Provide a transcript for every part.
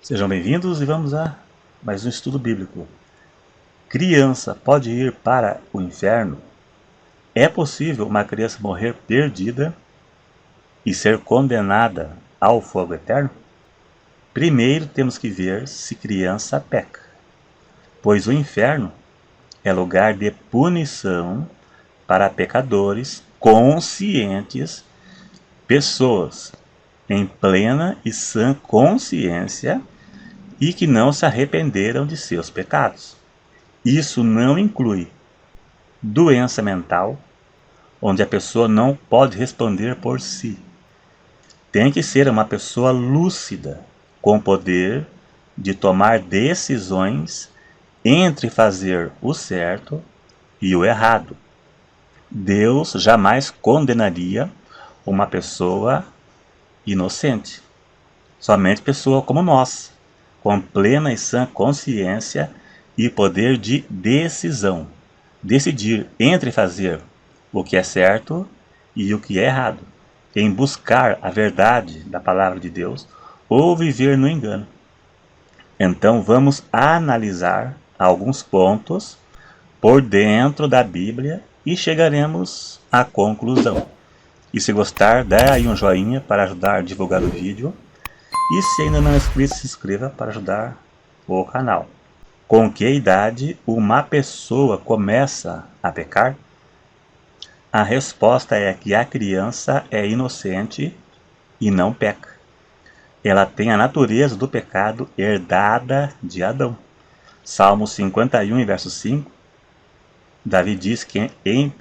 Sejam bem-vindos e vamos a mais um estudo bíblico. Criança pode ir para o inferno? É possível uma criança morrer perdida e ser condenada ao fogo eterno? Primeiro temos que ver se criança peca, pois o inferno é lugar de punição para pecadores conscientes, pessoas em plena e sã consciência e que não se arrependeram de seus pecados. Isso não inclui doença mental, onde a pessoa não pode responder por si. Tem que ser uma pessoa lúcida, com poder de tomar decisões entre fazer o certo e o errado. Deus jamais condenaria uma pessoa inocente. Somente pessoa como nós, com plena e sã consciência e poder de decisão. Decidir entre fazer o que é certo e o que é errado, em buscar a verdade da palavra de Deus ou viver no engano. Então vamos analisar alguns pontos por dentro da Bíblia e chegaremos à conclusão. E se gostar, dá aí um joinha para ajudar a divulgar o vídeo. E se ainda não é inscrito, se inscreva para ajudar o canal. Com que idade uma pessoa começa a pecar? A resposta é que a criança é inocente e não peca. Ela tem a natureza do pecado herdada de Adão. Salmo 51, verso 5, Davi diz que em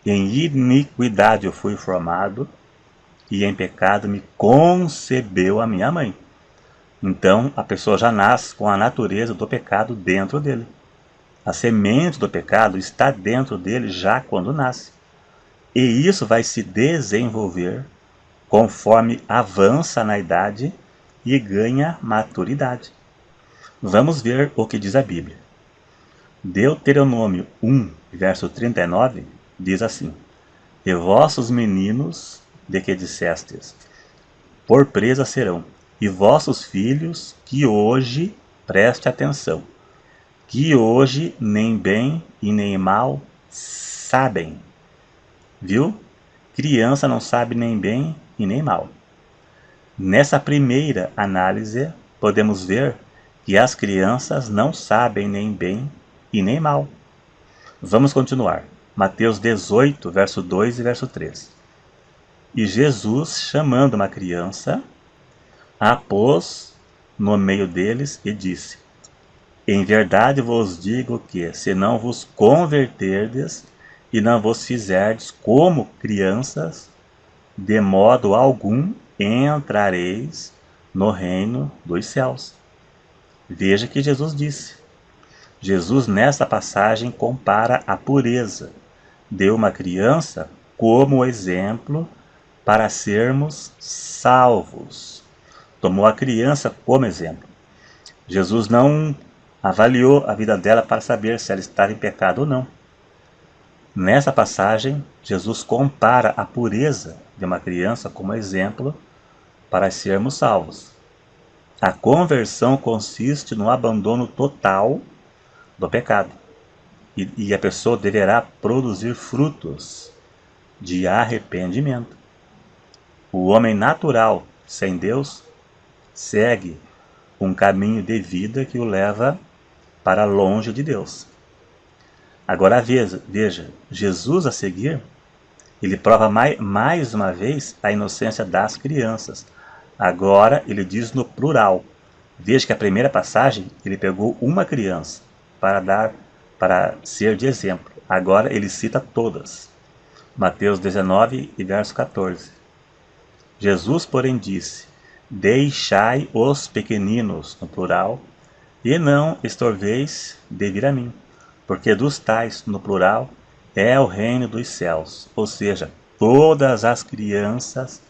iniquidade eu fui formado e em pecado me concebeu a minha mãe. Então, a pessoa já nasce com a natureza do pecado dentro dele. A semente do pecado está dentro dele já quando nasce. E isso vai se desenvolver conforme avança na idade e ganha maturidade. Vamos ver o que diz a Bíblia. Deuteronômio 1, verso 39, diz assim: E vossos meninos, de que dissestes, por presa serão, e vossos filhos, que hoje, preste atenção, que hoje nem bem e nem mal sabem. Viu? Criança não sabe nem bem e nem mal. Nessa primeira análise, podemos ver que as crianças não sabem nem bem e nem mal. Vamos continuar. Mateus 18, verso 2 e verso 3. E Jesus, chamando uma criança, a pôs no meio deles e disse: Em verdade vos digo que, se não vos converterdes e não vos fizerdes como crianças, de modo algum entrareis no reino dos céus. Veja que Jesus disse. Jesus, nessa passagem, compara a pureza de uma criança como exemplo para sermos salvos. Tomou a criança como exemplo. Jesus não avaliou a vida dela para saber se ela estava em pecado ou não. Nessa passagem, Jesus compara a pureza de uma criança como exemplo para sermos salvos. A conversão consiste no abandono total do pecado. E a pessoa deverá produzir frutos de arrependimento. O homem natural, sem Deus, segue um caminho de vida que o leva para longe de Deus. Agora veja, Jesus a seguir, ele prova mais uma vez a inocência das crianças. Agora ele diz no plural. Veja que a primeira passagem ele pegou uma criança para ser de exemplo. Agora ele cita todas. Mateus 19 e verso 14. Jesus, porém, disse: Deixai os pequeninos, no plural, e não estorveis de vir a mim, porque dos tais, no plural, é o reino dos céus. Ou seja, todas as crianças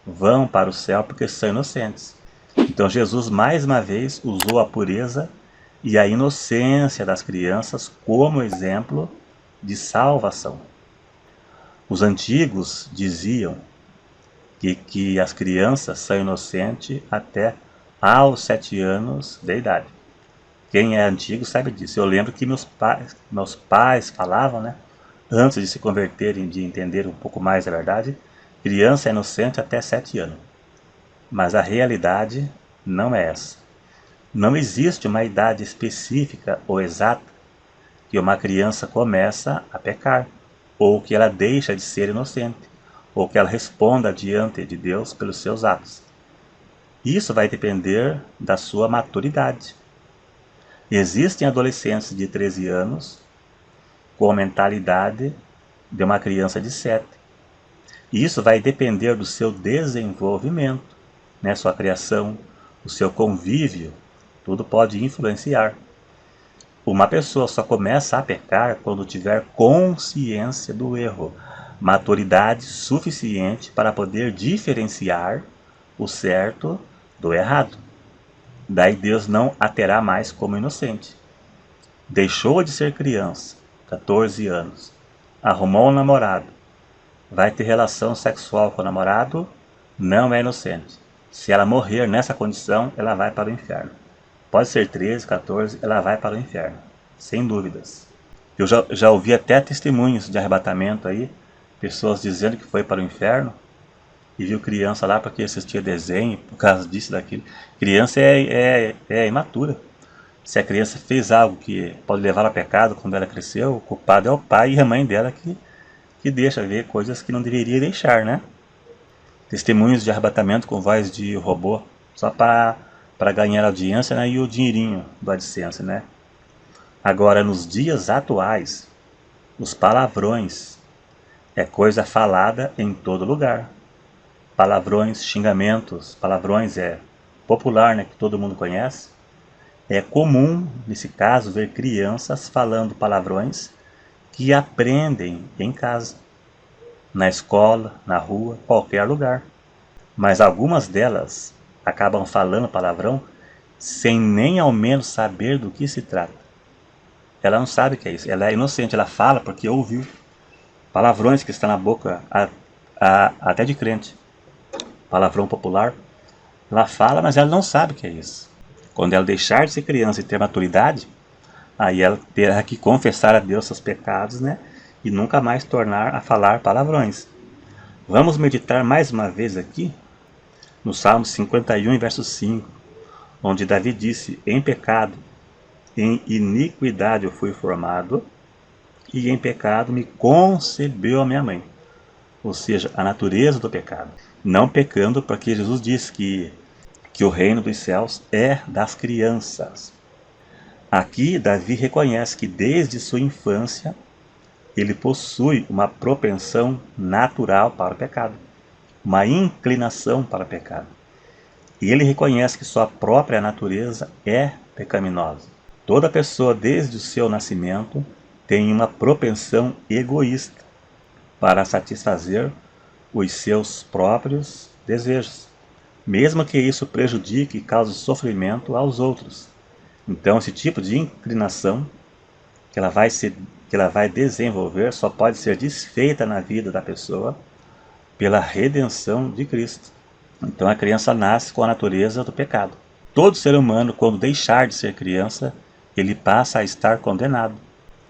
vão para o céu porque são inocentes. Então Jesus mais uma vez usou a pureza e a inocência das crianças como exemplo de salvação. Os antigos diziam que as crianças são inocentes até aos 7 anos de idade. Quem é antigo sabe disso. Eu lembro que meus pais falavam, né, antes de se converterem, de entender um pouco mais a verdade, criança é inocente até 7 anos. Mas a realidade não é essa. Não existe uma idade específica ou exata que uma criança começa a pecar, ou que ela deixa de ser inocente, ou que ela responda diante de Deus pelos seus atos. Isso vai depender da sua maturidade. Existem adolescentes de 13 anos com a mentalidade de uma criança de 7. Isso vai depender do seu desenvolvimento, né? Sua criação, o seu convívio, tudo pode influenciar. Uma pessoa só começa a pecar quando tiver consciência do erro, maturidade suficiente para poder diferenciar o certo do errado. Daí Deus não a terá mais como inocente. Deixou de ser criança, 14 anos, arrumou um namorado, vai ter relação sexual com o namorado, não é inocente. Se ela morrer nessa condição, ela vai para o inferno. Pode ser 13, 14, ela vai para o inferno, sem dúvidas. Eu já ouvi até testemunhos de arrebatamento aí, pessoas dizendo que foi para o inferno e viu criança lá porque assistia desenho, por causa disso e daquilo. Criança é imatura. Se a criança fez algo que pode levar a pecado quando ela cresceu, o culpado é o pai e a mãe dela que deixa ver coisas que não deveria deixar, né? Testemunhos de arrebatamento com voz de robô, só para ganhar audiência, né, e o dinheirinho do AdSense, né? Agora, nos dias atuais, os palavrões é coisa falada em todo lugar. Palavrões, xingamentos, palavrões é popular, né, que todo mundo conhece. É comum, nesse caso, ver crianças falando palavrões que aprendem em casa, na escola, na rua, qualquer lugar. Mas algumas delas acabam falando palavrão sem nem ao menos saber do que se trata. Ela não sabe o que é isso, ela é inocente, ela fala porque ouviu palavrões que estão na boca até de crente. Palavrão popular, ela fala, mas ela não sabe o que é isso. Quando ela deixar de ser criança e ter maturidade, aí ela terá que confessar a Deus seus pecados, né? E nunca mais tornar a falar palavrões. Vamos meditar mais uma vez aqui no Salmo 51, verso 5, onde Davi disse: em pecado, em iniquidade eu fui formado, e em pecado me concebeu a minha mãe. Ou seja, a natureza do pecado. Não pecando, porque Jesus disse que o reino dos céus é das crianças. Aqui Davi reconhece que desde sua infância ele possui uma propensão natural para o pecado, uma inclinação para o pecado. E ele reconhece que sua própria natureza é pecaminosa. Toda pessoa desde o seu nascimento tem uma propensão egoísta para satisfazer os seus próprios desejos, mesmo que isso prejudique e cause sofrimento aos outros. Então, esse tipo de inclinação que ela vai desenvolver só pode ser desfeita na vida da pessoa pela redenção de Cristo. Então, a criança nasce com a natureza do pecado. Todo ser humano, quando deixar de ser criança, ele passa a estar condenado.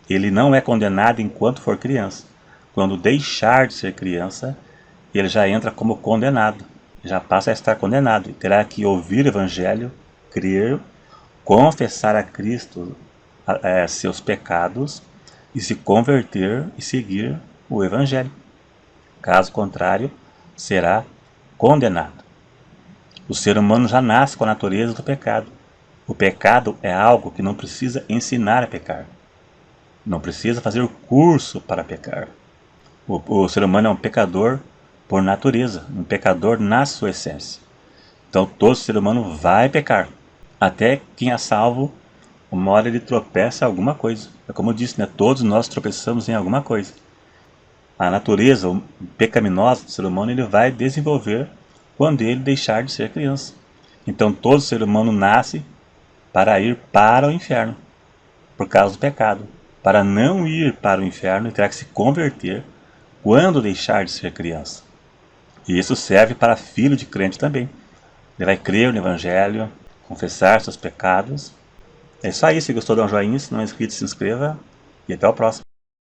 Ele não é condenado enquanto for criança. Quando deixar de ser criança, ele já entra como condenado, já passa a estar condenado e terá que ouvir o Evangelho, crer, confessar a Cristo seus pecados e se converter e seguir o Evangelho. Caso contrário, será condenado. O ser humano já nasce com a natureza do pecado. O pecado é algo que não precisa ensinar a pecar. Não precisa fazer o curso para pecar. O ser humano é um pecador por natureza, um pecador na sua essência. Então todo ser humano vai pecar. Até quem é salvo, uma hora ele tropeça em alguma coisa. É como eu disse, né? Todos nós tropeçamos em alguma coisa. A natureza pecaminosa do ser humano ele vai desenvolver quando ele deixar de ser criança. Então todo ser humano nasce para ir para o inferno, por causa do pecado. Para não ir para o inferno, ele terá que se converter quando deixar de ser criança. E isso serve para filho de crente também. Ele vai crer no Evangelho, confessar seus pecados. É isso aí, se gostou, dá um joinha, se não é inscrito, se inscreva e até o próximo.